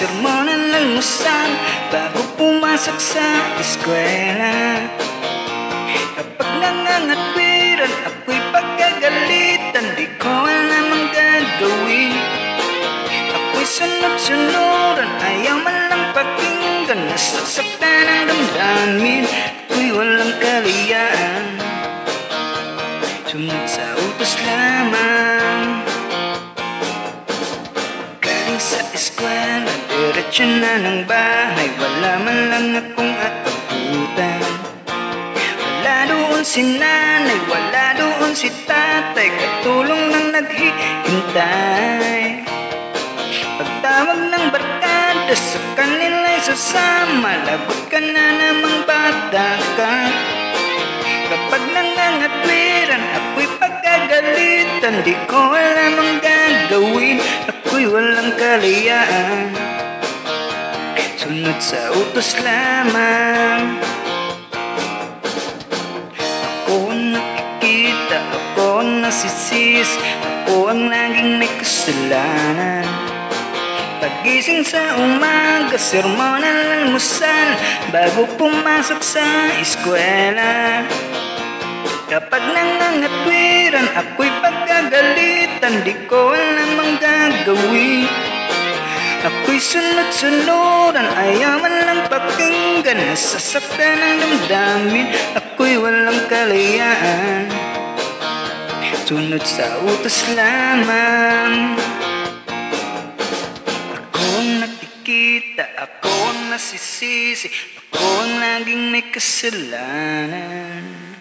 sermon at almusal bago pumasok sa eskwela. Kapag nangangatwiran, ako'y pagkagalitan, di ko alam ang gagawin. Ako'y sunod-sunuran, ayaw man lang pakinggan, nasasaktan ang damdamin, ako'y walang kaliyaan. Sunod sa utos lamang, galing sa eskwela, diretso na ng bahay, wala man lang akong ataputan. Wala doon si nanay, wala doon si tatay, katulong nang naghihintay. Pagtawag ng barkada sa kanila'y sasama, lagot ka na namang bata ka. Kapag nangangatwiran, ako'y pagkagalitan, di ko alam ang gagawin, ako'y walang kaliyaan. Sunod sa utos lamang, ako ang nakikita, ako ang nasisisi, ako ang laging may kasalanan. Pagising sa umaga, sermon at almusal bago pumasok sa eskwela. Kapag nangangatwiran, ako'y pagkagalitan, di ko alam ang gagawin. Ako'y sunod-sunuran, ayaw man lang pakinggan, nasasaktan ang damdamin, ako'y walang kaliyaan. Sunod sa utos lamang, ako ang nakikita, ako ang nasisisi, ako ang laging may kasalanan.